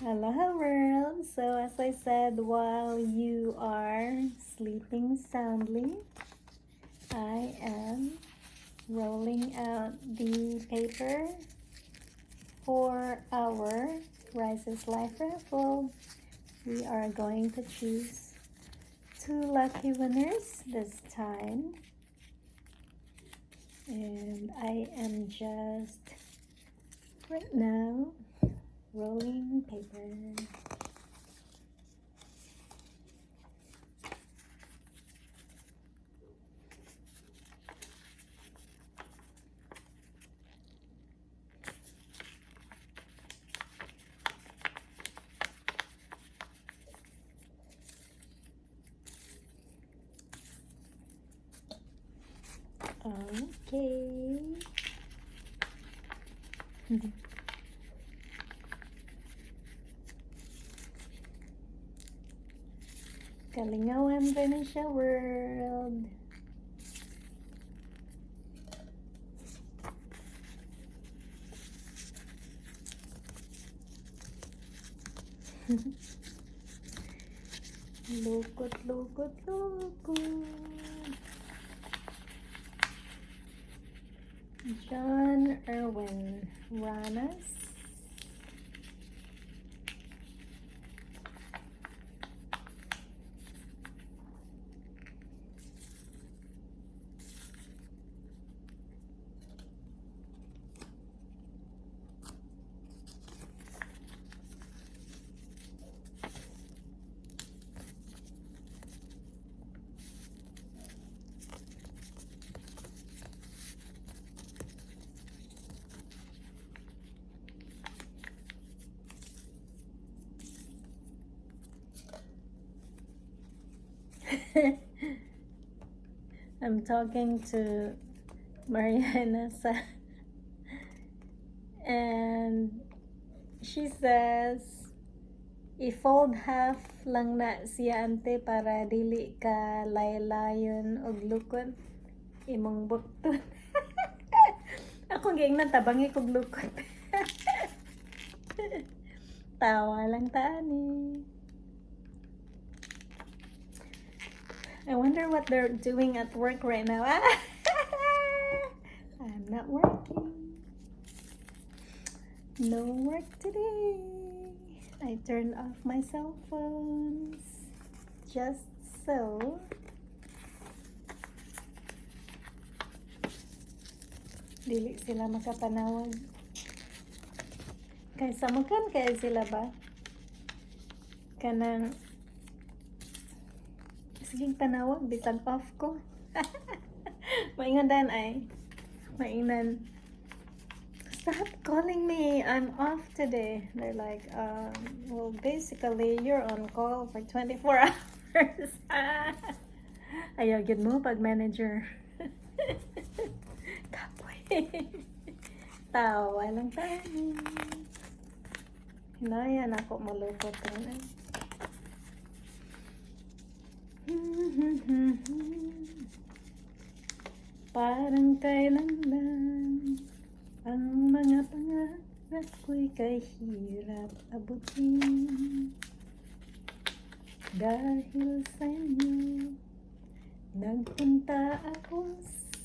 Aloha world! So as I said, while you are sleeping soundly, I am rolling out the paper for our Rises Life raffle. We are going to choose 2 lucky winners this time. And I am just right now rolling paper. Okay. Kalingawan rin siya world. Lukot, lukot, lukot. John Irwin Ranas. I'm talking to Mariana and she says i-fold half lang na siya ante para dili ka laylayon og lukot imong bukton. Ako giingnan tabangi kog lukot. Tawa lang tani. I wonder what they're doing at work right now. I'm not working. No work today. I turned off my cell phones. Just so. Dili sila makapanawag. Kaysa makan kaya sila ba? Kanang siging panawag, bitag off ko. Maingan ay. Maingan. Stop calling me. I'm off today. They're like, well, basically, you're on call for 24 hours. Ayaw, good mo pag manager. Kapoy. Tawa lang tayo. Hinayan ako malukot na. Parang kailan lang ang mga pangarap ko'y kahirap abutin. Dahil sa inyo, nagpunta ako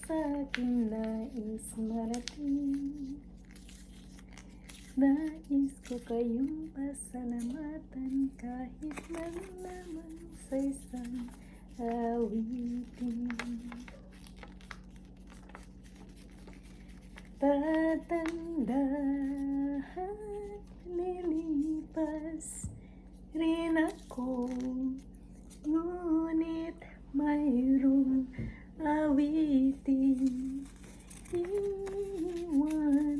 sa aking nais marating. Nais ko kayong pasalamatan kahit lang naman sa isang awitin. Tatandahan, lilipas rin ako, ngunit mayroong awitin iiwanan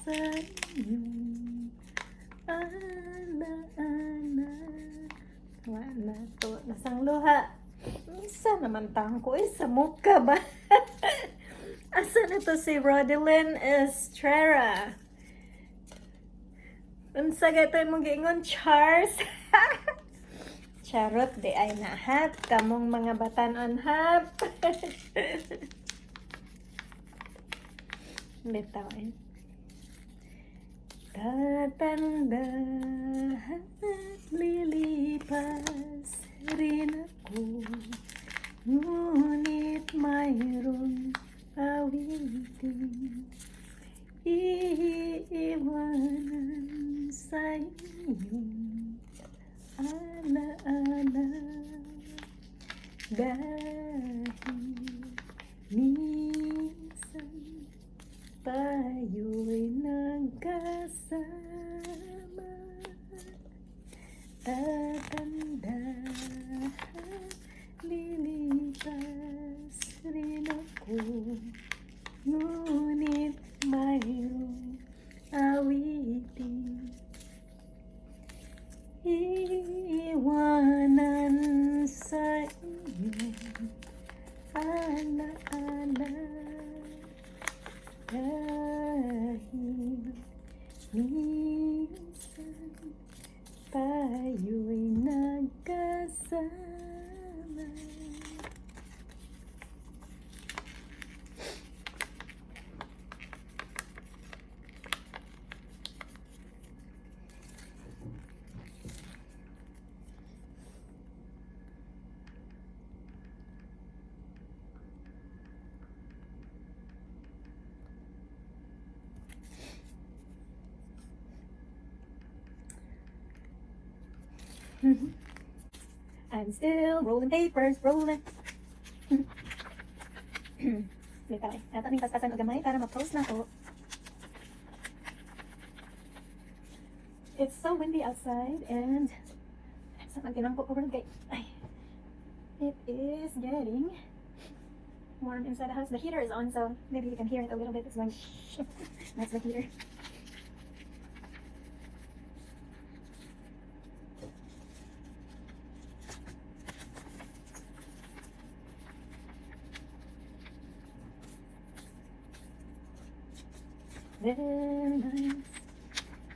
sa inyong alaala. Wala to, nasang luha. Isa naman tangko, isa mukha ba? Asa na to si Rodelyn Estrera? Unsa gatoy mong giingon, Charles? Charot, di ay nahat. Kamong mga batanon hap. Bitaw eh. Tatanda at lilipas rin ako, ngunit mayroong awitin iiwanan sa iyong alaala. Dahil minsan tayo'y nagkasama, tatanda at lilipas rin ako, ngunit mayroong awitin iiwanan sa iyong alaala. Dahil minsan tayo'y nagkasama. I'm still rolling papers, rolling. Wait, ay. Ato ning paspasan og gamay para ma-post na ko. It's so windy outside and sa magkinangko ko kay ay. It is getting warm inside the house. The heater is on, so maybe you can hear it a little bit. It's going that's the heater. There are nights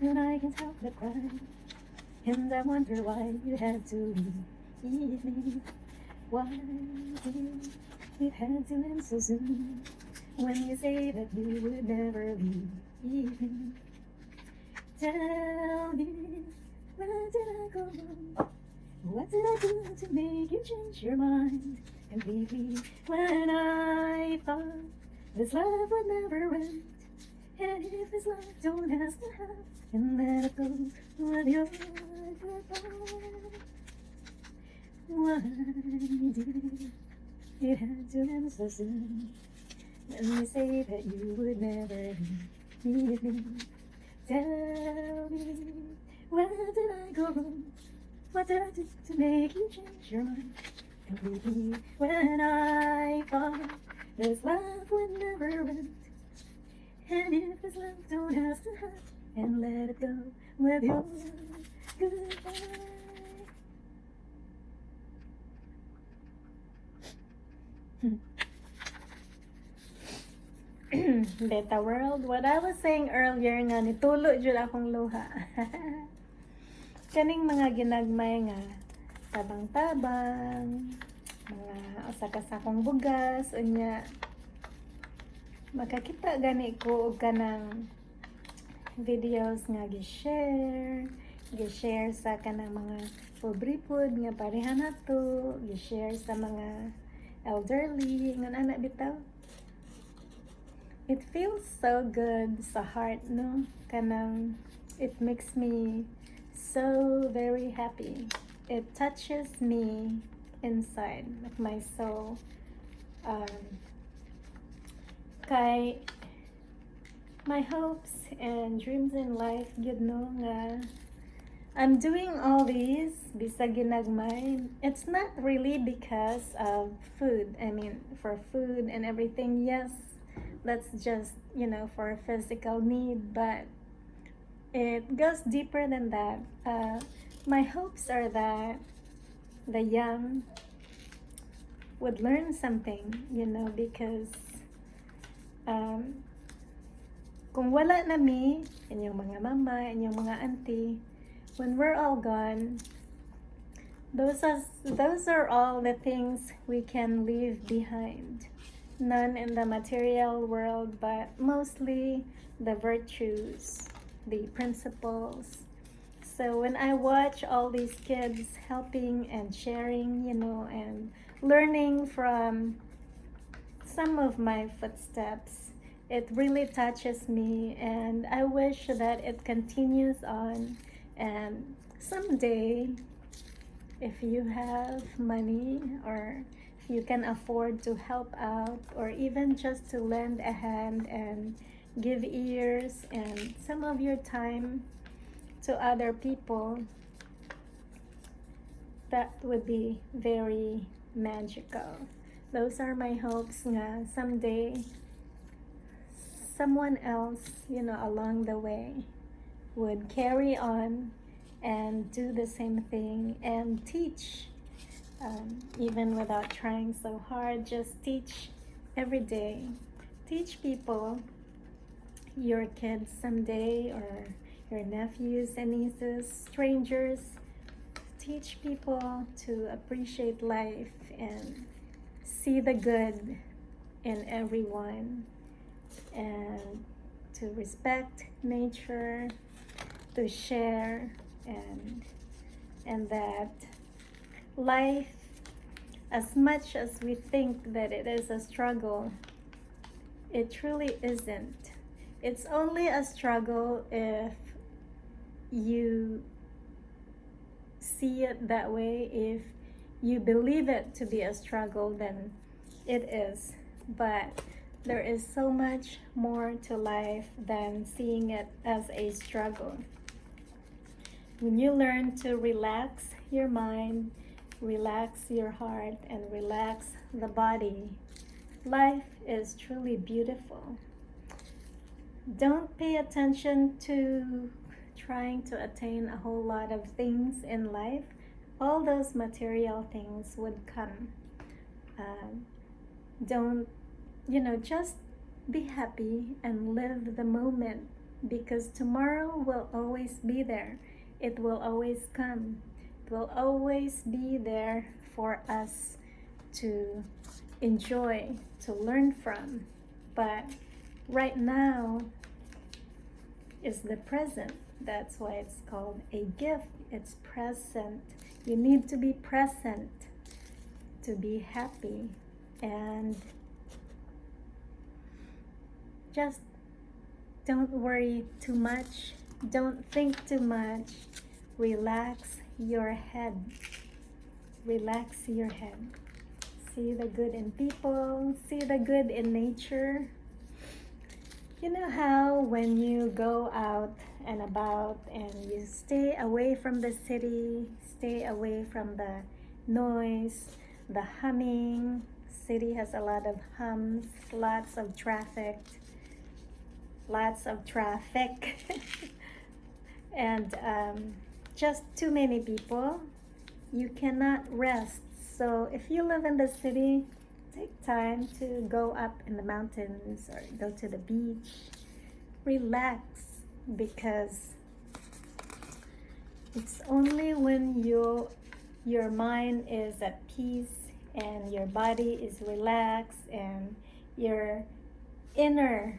when I can't help but cry, and I wonder why you had to leave me. Why did it have to end so soon? When you say that you would never leave me, tell me, where did I go wrong? What did I do to make you change your mind completely? When I thought this love would never end, and if this love don't ask to have, and let it go with your goodbye. Why did it have to end so soon? When you say that you would never leave me, tell me, where did I go wrong? What did I do to make you change your mind completely? When I thought this love would never end, and if this love don't have to have, and let it go with your goodbye. Beta world, what I was saying earlier nga nitulo jud akong luha. Kaning mga ginagmay nga tabang-tabang, mga usa-kasakong bugas, unya makakita gani ko og kanang videos nga gi-share sa kanang mga pobre-pod nga pareha nato, gi-share sa mga elderly nga anak bitaw. It feels so good sa heart, no? Kanang it makes me so very happy. It touches me inside, like my soul. Kay my hopes and dreams in life, you know, nga I'm doing all these bisag ginagmay. It's not really because of food. I mean, for food and everything, yes, that's just, you know, for a physical need, but it goes deeper than that. My hopes are that the young would learn something, you know, because kung wala na mi, inyong mga mama, inyong mga auntie, when we're all gone, those are all the things we can leave behind. None in the material world, but mostly the virtues, the principles. So when I watch all these kids helping and sharing, and learning from some of my footsteps, it really touches me, and I wish that it continues on. And someday, if you have money, or if you can afford to help out, or even just to lend a hand and give ears and some of your time to other people, that would be very magical. Those are my hopes nga someday someone else, along the way would carry on and do the same thing and teach, even without trying so hard. Just teach every day. Teach people, your kids someday, or your nephews and nieces, strangers. Teach people to appreciate life and see the good in everyone, and to respect nature, to share, and that life, as much as we think that it is a struggle, it truly isn't. It's only a struggle if you see it that way. If you believe it to be a struggle, then it is. But there is so much more to life than seeing it as a struggle. When you learn to relax your mind, relax your heart, and relax the body, life is truly beautiful. Don't pay attention to trying to attain a whole lot of things in life. All those material things would come. Don't, just be happy and live the moment, because tomorrow will always be there. It will always come. It will always be there for us to enjoy, to learn from. But right now is the present. That's why it's called a gift. It's present. You need to be present to be happy. And just don't worry too much. Don't think too much. Relax your head. Relax your head. See the good in people. See the good in nature. You know how when you go out and about and you stay away from the city, stay away from the noise, the humming. City has a lot of hums, lots of traffic, and just too many people. You cannot rest. So if you live in the city, take time to go up in the mountains or go to the beach. Relax, because it's only when your mind is at peace and your body is relaxed and your inner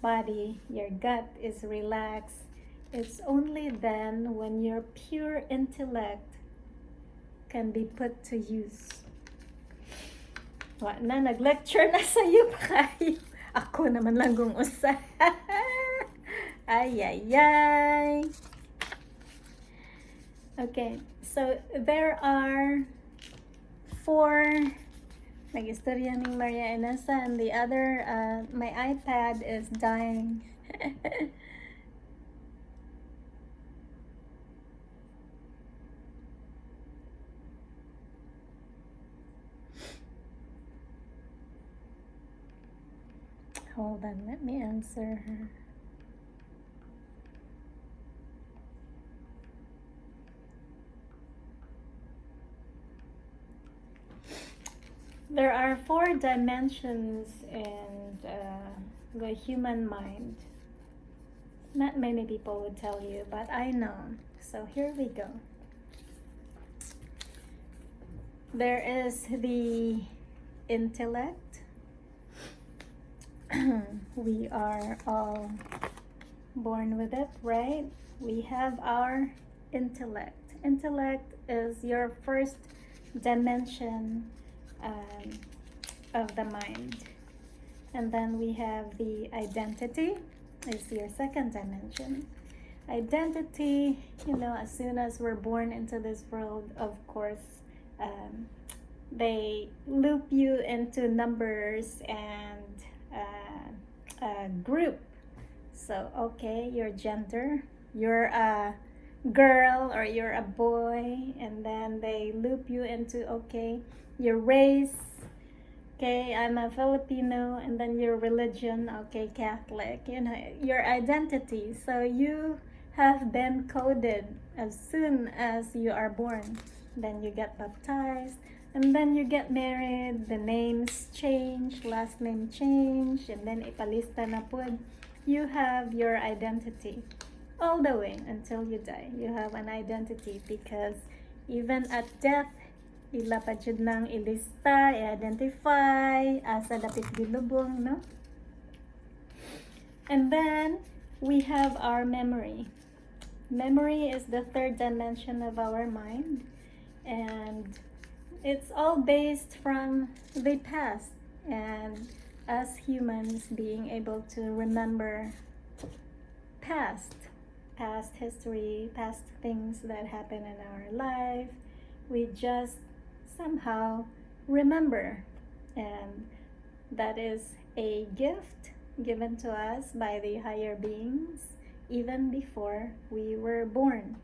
body, your gut is relaxed. It's only then when your pure intellect can be put to use. Wa na, nag-lecture na sa'yo pa kayo. Ako naman lang kung usa. Ay, ay, ay. Okay, so there are 4. Nag-istorya ng Maria Inessa, and the other, my iPad is dying. Hold on, let me answer her. There are 4 dimensions in the human mind. Not many people would tell you, but I know. So here we go. There is the intellect. We are all born with it, right? We have our intellect. Intellect is your first dimension um, of the mind. And then we have the identity, is your second dimension. Identity, as soon as we're born into this world, of course, um, they loop you into numbers and a group. So, okay, your gender, you're a girl or you're a boy, and then they loop you into, okay, your race. Okay, I'm a Filipino, and then your religion, okay, Catholic, your identity. So you have been coded as soon as you are born. Then you get baptized, and then you get married, the names change, last name change, and then ipalista na pod. You have your identity all the way until you die. You have an identity because even at death, ila pa jud nang ilista, i-identify, asa dapit gilubong, no? And then we have our memory. Memory is the third dimension of our mind, and it's all based from the past, and us humans being able to remember past history, past things that happen in our life. We just somehow remember, and that is a gift given to us by the higher beings even before we were born.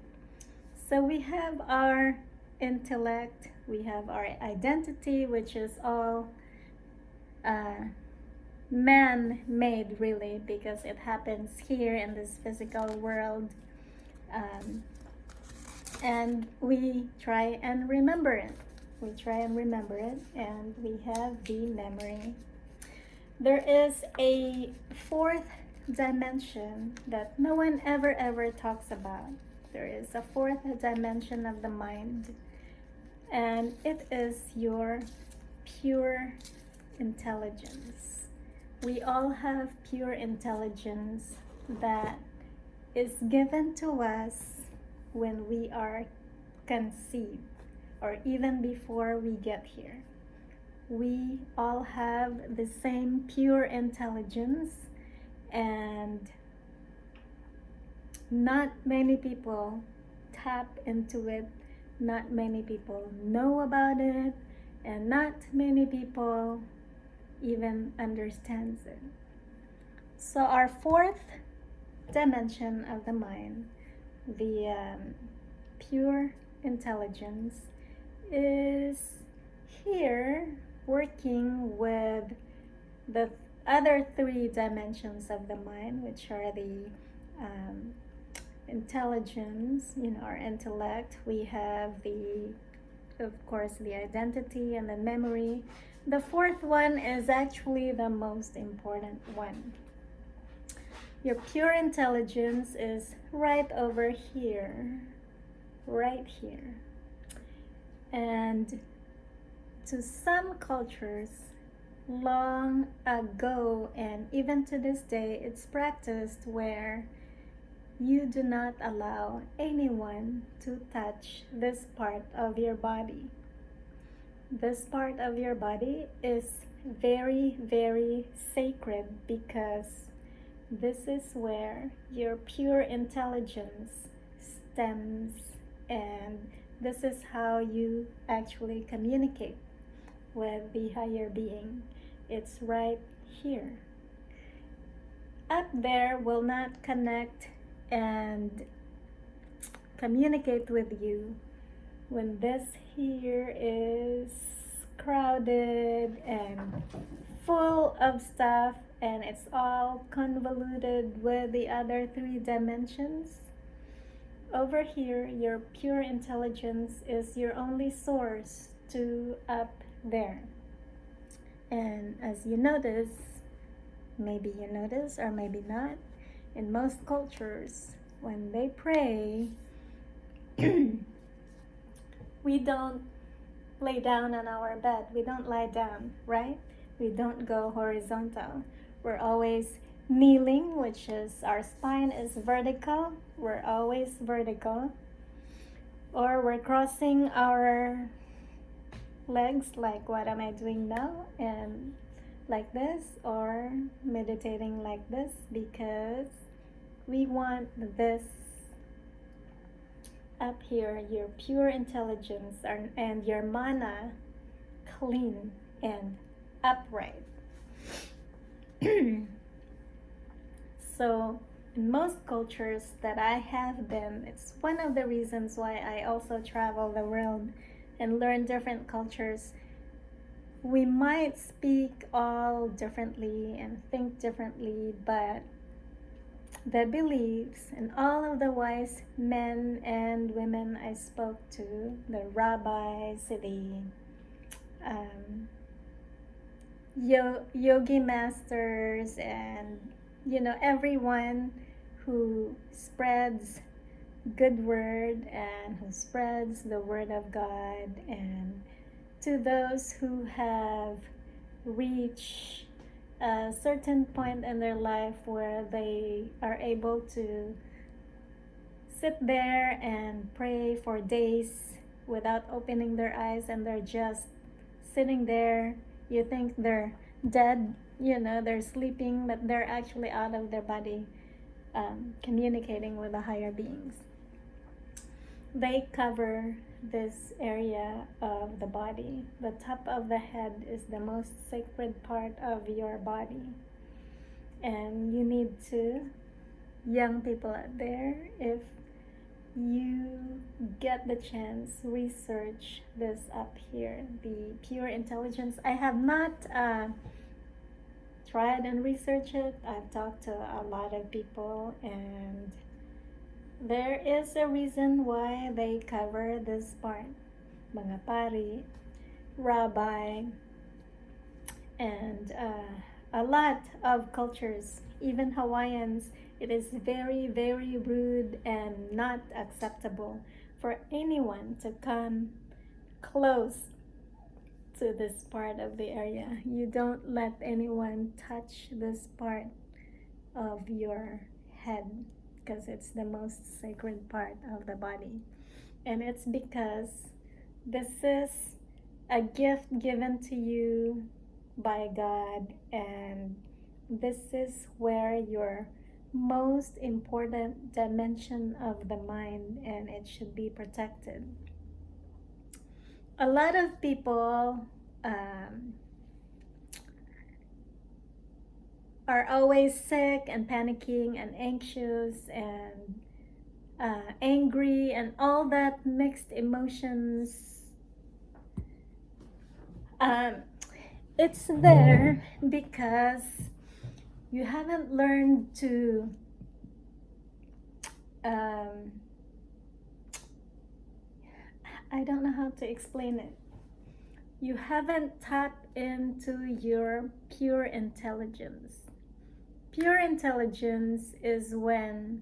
So we have our intellect, we have our identity, which is all man-made, really, because it happens here in this physical world, and we try and remember it. And we have the memory. There is a fourth dimension that no one ever talks about. There is a fourth dimension of the mind, and it is your pure intelligence. We all have pure intelligence that is given to us when we are conceived, or even before we get here. We all have the same pure intelligence, and not many people tap into it, not many people know about it, and not many people even understands it. So our fourth dimension of the mind, the pure intelligence, is here working with the other three dimensions of the mind, which are the intelligence, our intellect. We have of course, the identity and the memory. The fourth one is actually the most important one. Your pure intelligence is right over here, right here. And to some cultures, long ago, and even to this day, it's practiced where you do not allow anyone to touch this part of your body. This part of your body is very, very sacred because this is where your pure intelligence stems, and this is how you actually communicate with the higher being. It's right here. Up there will not connect and communicate with you when this here is crowded and full of stuff, and it's all convoluted with the other three dimensions. Over here, your pure intelligence is your only source to up there. And as you notice, maybe you notice or maybe not, in most cultures, when they pray, we don't lay down on our bed. We don't lie down, right? We don't go horizontal. We're always kneeling, which is our spine is vertical. We're always vertical. Or we're crossing our legs like what am I doing now, and like this, or meditating like this, because we want this up here, your pure intelligence and your mana clean and upright. So in most cultures that I have been, it's one of the reasons why I also travel the world and learn different cultures. We might speak all differently and think differently, but the beliefs and all of the wise men and women I spoke to, the rabbis, the yogi masters, and everyone who spreads good word and who spreads the word of God, and to those who have reached a certain point in their life where they are able to sit there and pray for days without opening their eyes, and they're just sitting there. You think they're dead, they're sleeping, but they're actually out of their body, communicating with the higher beings. They cover this area of the body. The top of the head is the most sacred part of your body. And you need to, young people out there, if you get the chance, research this up here, the pure intelligence. I have not tried and researched it. I've talked to a lot of people, and there is a reason why they cover this part. Mga pari, rabbi, and a lot of cultures, even Hawaiians, it is very, very rude and not acceptable for anyone to come close to this part of the area. You don't let anyone touch this part of your head, because it's the most sacred part of the body. And it's because this is a gift given to you by God, and this is where your most important dimension of the mind, and it should be protected. A lot of people are always sick and panicking and anxious and angry and all that mixed emotions. It's there because you haven't learned to I don't know how to explain it. You haven't tapped into your pure intelligence. Pure intelligence is when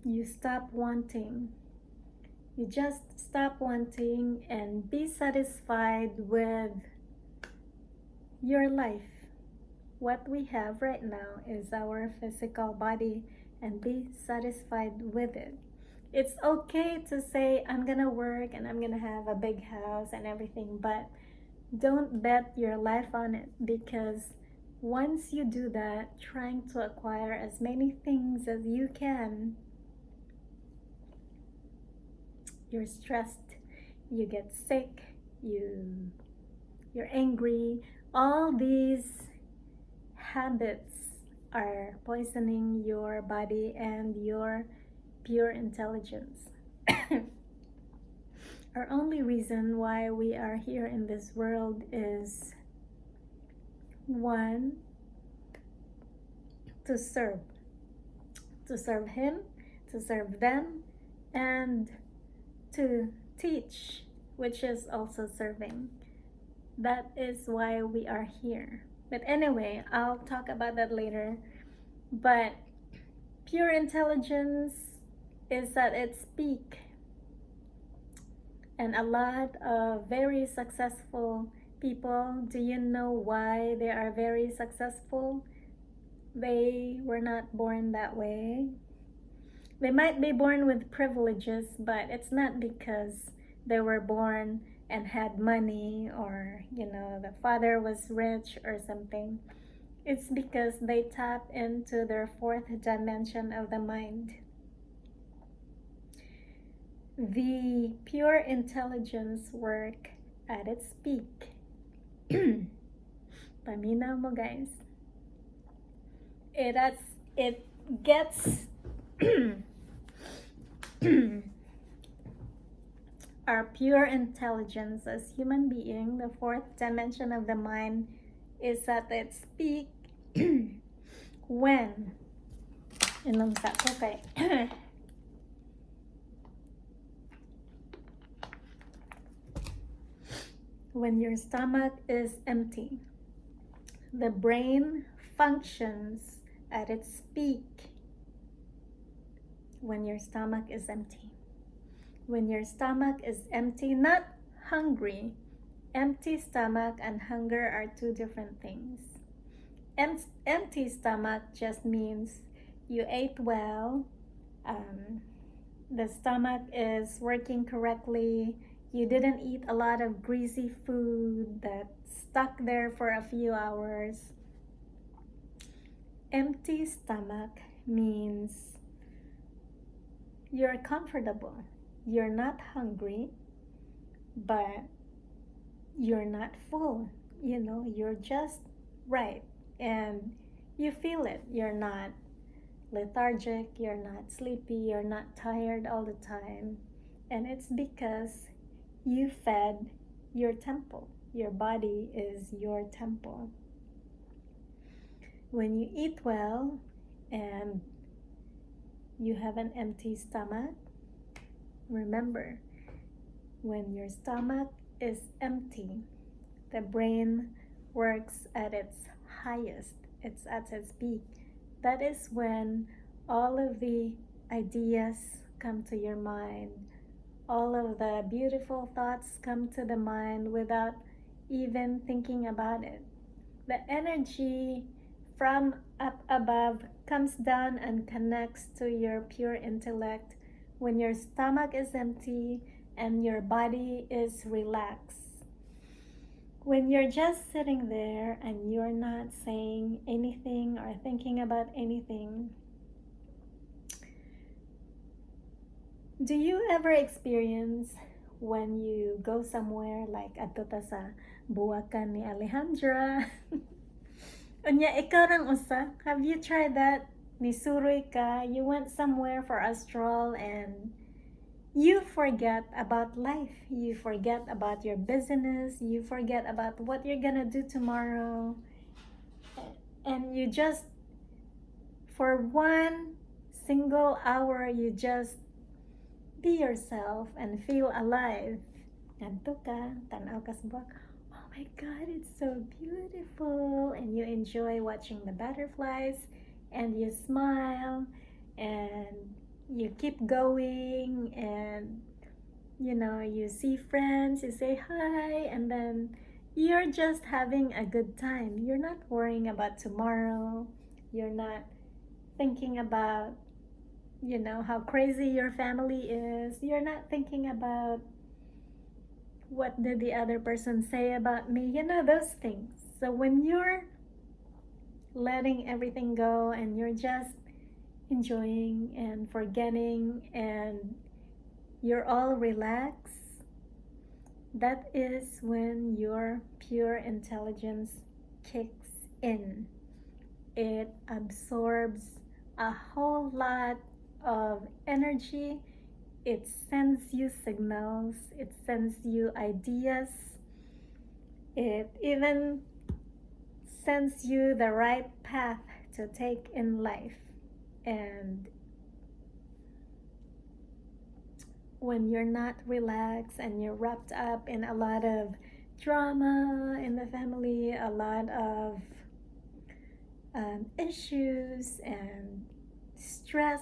you stop wanting. You just stop wanting and be satisfied with your life. What we have right now is our physical body, and be satisfied with it. It's okay to say, I'm gonna work and I'm gonna have a big house and everything, but don't bet your life on it, because once you do that, trying to acquire as many things as you can, you're stressed, you get sick, you're angry. All these habits are poisoning your body and your pure intelligence. Our only reason why we are here in this world is one, to serve Him, to serve them, and to teach, which is also serving. That is why we are here. But anyway, I'll talk about that later. But pure intelligence is at its peak, and a lot of very successful people, do you know why they are very successful? They were not born that way. They might be born with privileges, but it's not because they were born and had money, or the father was rich or something. It's because they tap into their fourth dimension of the mind. The pure intelligence work at its peak. Paminaw mo, guys. It gets our pure intelligence as human being, the fourth dimension of the mind, is at its peak when inom sa ko kay when your stomach is empty. The brain functions at its peak when your stomach is empty. When your stomach is empty, not hungry. Empty stomach and hunger are two different things. Empty stomach just means you ate well, the stomach is working correctly, you didn't eat a lot of greasy food that stuck there for a few hours. Empty stomach means you're comfortable. You're not hungry, but you're not full. You're just right. And you feel it. You're not lethargic, you're not sleepy, you're not tired all the time. And it's because you fed your temple. Your body is your temple. When you eat well and you have an empty stomach, remember, when your stomach is empty, the brain works at its highest, it's at its peak. That is when all of the ideas come to your mind, all of the beautiful thoughts come to the mind without even thinking about it. The energy from up above comes down and connects to your pure intellect when your stomach is empty and your body is relaxed. When you're just sitting there and you're not saying anything or thinking about anything, do you ever experience when you go somewhere like ato ta sa buwakan ni Alejandra? Unya, ikaw rang usa. Have you tried that? Nisuroy ka, you went somewhere for a stroll and you forget about life. You forget about your business. You forget about what you're gonna do tomorrow. And you just, for one single hour, you just be yourself and feel alive. Ngadto ka, tanaw ka sa buwak. Oh my God, it's so beautiful. And you enjoy watching the butterflies and you smile and you keep going, and you see friends, you say hi, and then you're just having a good time. You're not worrying about tomorrow. You're not thinking about how crazy your family is. You're not thinking about what did the other person say about me, those things. So when you're letting everything go and you're just enjoying and forgetting and you're all relaxed, that is when your pure intelligence kicks in. It absorbs a whole lot of energy. It sends you signals, it sends you ideas, it even sends you the right path to take in life. And when you're not relaxed and you're wrapped up in a lot of drama in the family, a lot of issues and stress,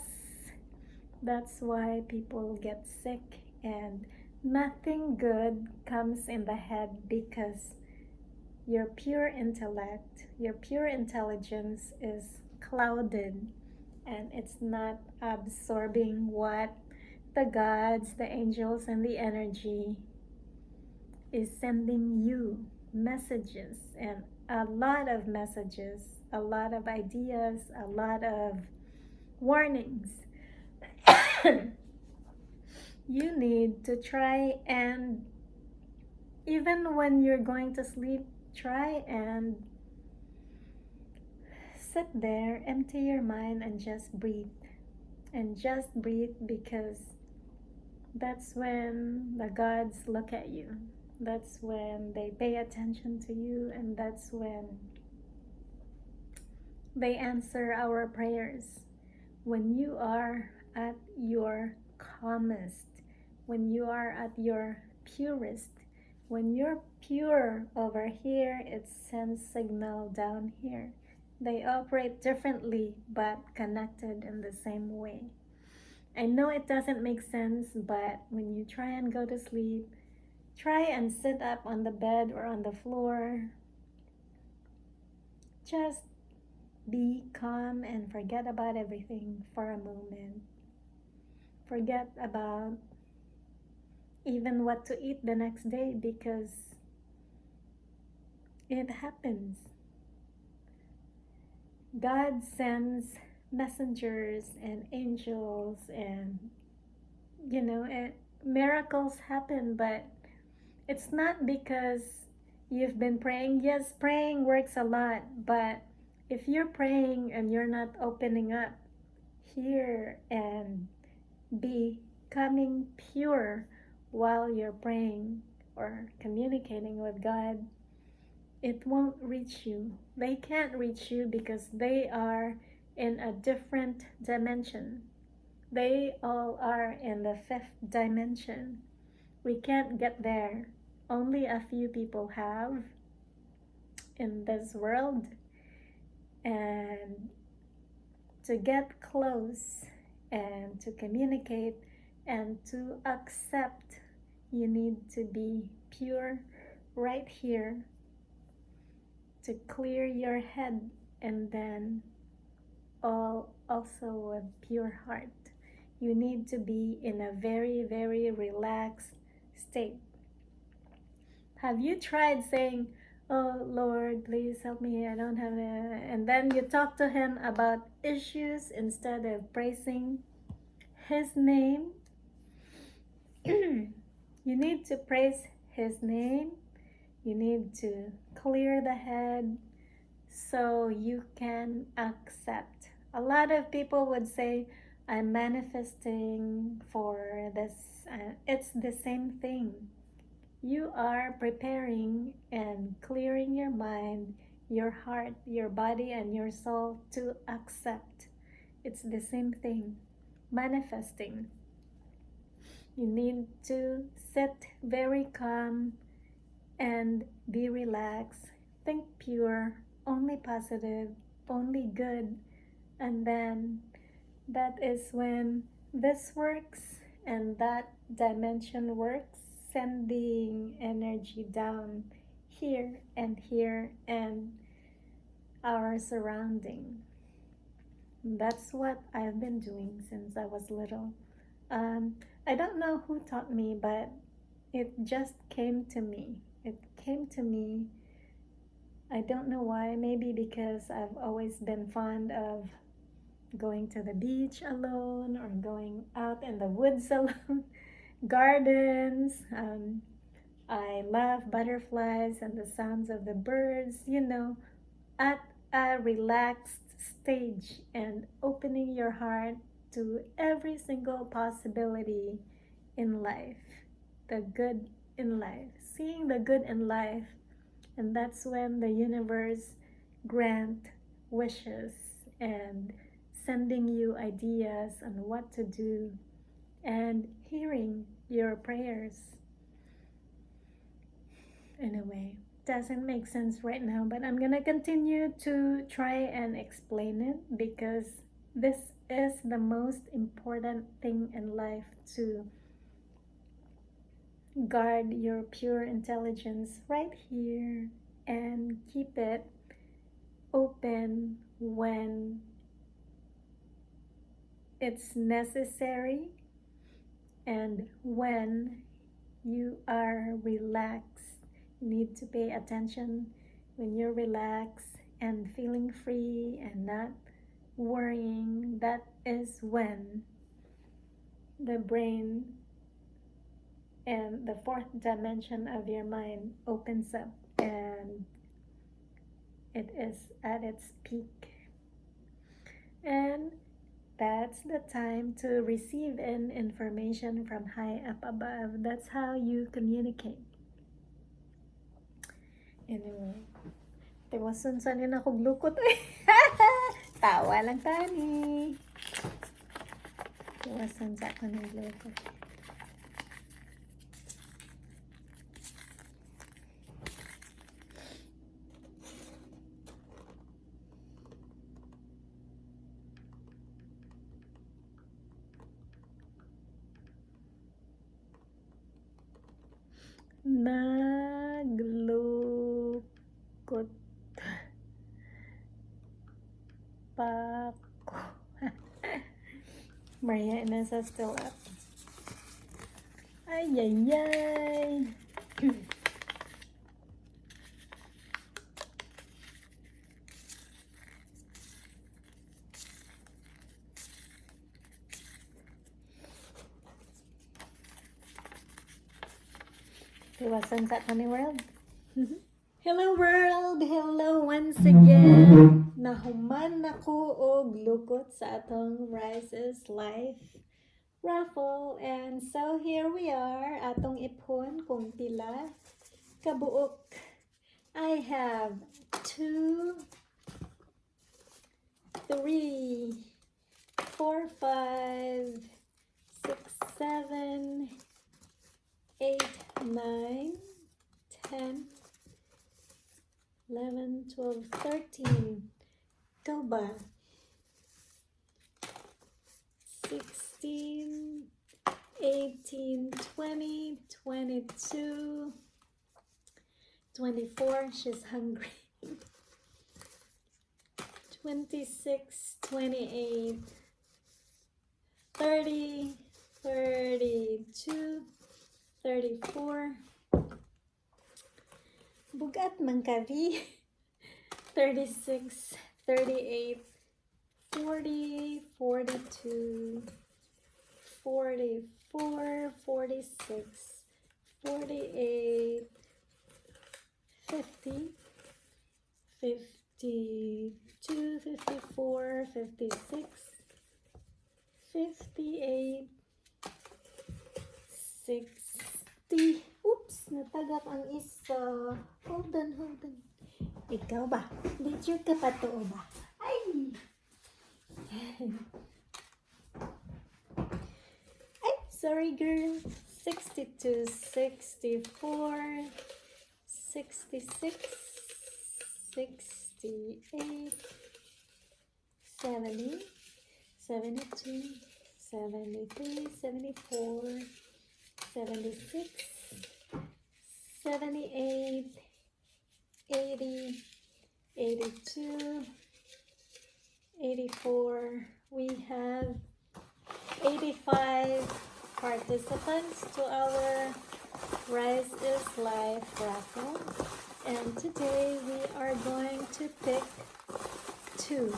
that's why people get sick and nothing good comes in the head, because Your pure intellect, your pure intelligence is clouded, and it's not absorbing what the gods, the angels, and the energy is sending you messages, and a lot of messages, a lot of ideas, a lot of warnings. You need to try, and even when you're going to sleep, try and sit there, empty your mind, and just breathe. And just breathe, because that's when the gods look at you. That's when they pay attention to you, and that's when they answer our prayers. When you are at your calmest, when you are at your purest, when you're pure over here, it sends signal down here. They operate differently but connected in the same way. I know it doesn't make sense, but when you try and go to sleep, try and sit up on the bed or on the floor. Just be calm and forget about everything for a moment. Forget about even what to eat the next day, because it happens. God sends messengers and angels, and miracles happen, but it's not because you've been praying. Yes, praying works a lot, but if you're praying and you're not opening up here and becoming pure while you're praying or communicating with God, it won't reach you. They can't reach you because they are in a different dimension. They all are in the fifth dimension. We can't get there. Only a few people have in this world. And to get close and to communicate and to accept, you need to be pure right here, to clear your head, and then also with pure heart. You need to be in a very, very relaxed state. Have you tried saying, "Oh Lord, please help me, I don't have a," and then you talk to Him about issues instead of praising His name? You need to praise His name. You need to clear the head so you can accept. A lot of people would say, "I'm manifesting for this." It's the same thing. You are preparing and clearing your mind, your heart, your body, and your soul to accept. It's the same thing. Manifesting. You need to sit very calm and be relaxed. Think pure, only positive, only good. And then that is when this works and that dimension works, sending energy down here and our surrounding. That's what I've been doing since I was little. I don't know who taught me, but it just came to me. It came to me. I don't know why. Maybe because I've always been fond of going to the beach alone or going out in the woods alone, gardens. I love butterflies and the sounds of the birds, at a relaxed stage and opening your heart to every single possibility in life, the good in life, seeing the good in life. And that's when the universe grant wishes and sending you ideas on what to do and hearing your prayers. Anyway, doesn't make sense right now, but I'm gonna continue to try and explain it, because this is the most important thing in life, to guard your pure intelligence right here and keep it open when it's necessary and when you are relaxed. You need to pay attention when you're relaxed and feeling free and not worrying. That is when the brain and the fourth dimension of your mind opens up and it is at its peak. And that's the time to receive in information from high up above. That's how you communicate. Anyway, tiwasan saan yun ako glukot. Tawa lang tani. Tiwasan sa ako ng glukot. Naglukot pa ko. Maria Inessa still up. Ay, ay, ay. Tiwasan sa Tony World. Hello world! Hello once again! Nahuman ako og lukot sa atong Rise is Life raffle. And so here we are, atong ipon kung pila kabuok. I have 2, 3, 4, 5, 6, 7, 8, 9, 10, 11, 12, 13. Ikaw ba? 16, 18, 20, 22, 24. She's hungry. 26, 28, 30, 32, 34. Bugat man kabi. 36, 38, 40, 42, 44, 46, 48, 50, 52, 54, 56, 58, 60. Oops, natagap ang isa. Hold on. Ikaw ba? Leisure ka pa to ba? Ay! Ay, sorry girl. 62, 64, 66, 68, 70, 72, 73, 74, 76, 78, 80, 82, 84. We have 85 participants to our Rise is Life raffle. And today we are going to pick 2.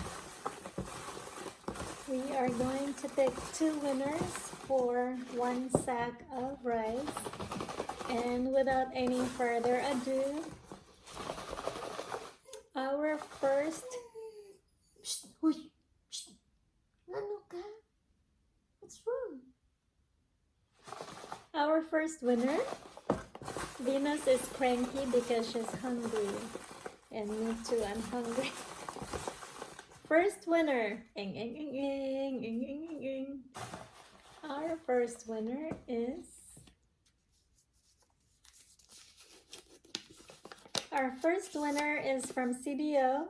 We are going to pick 2 winners for 1 sack of rice. And without any further ado, our first... Ano ka? What's wrong? Our first winner, Venus, is cranky because she's hungry. And me too, I'm hungry. First winner. Our first winner is... Our first winner is from CDO.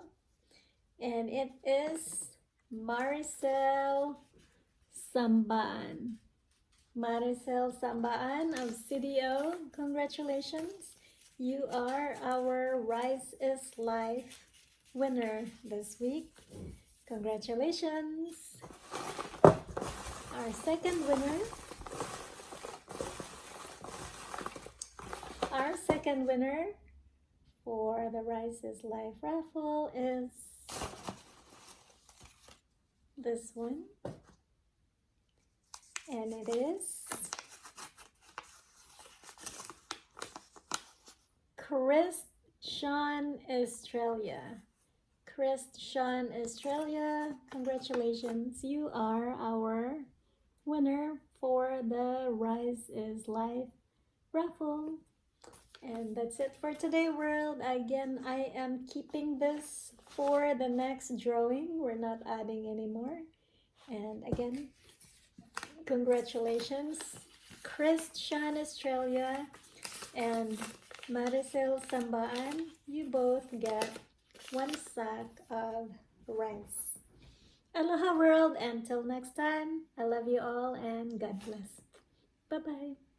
And it is Maricel Sambaan. Maricel Sambaan of CDO. Congratulations. You are our Rice is Life winner this week. Congratulations! Our second winner. Our second winner for the Rice is Life raffle is this one. And it is Sean Australia. Sean Australia, congratulations. You are our winner for the Rise is Life raffle. And that's it for today, world. Again, I am keeping this for the next drawing. We're not adding anymore. And again, congratulations, Sean Australia and Maricel Sambaan. You both get one sack of rice. Aloha, world. Until next time, I love you all and God bless. Bye-bye.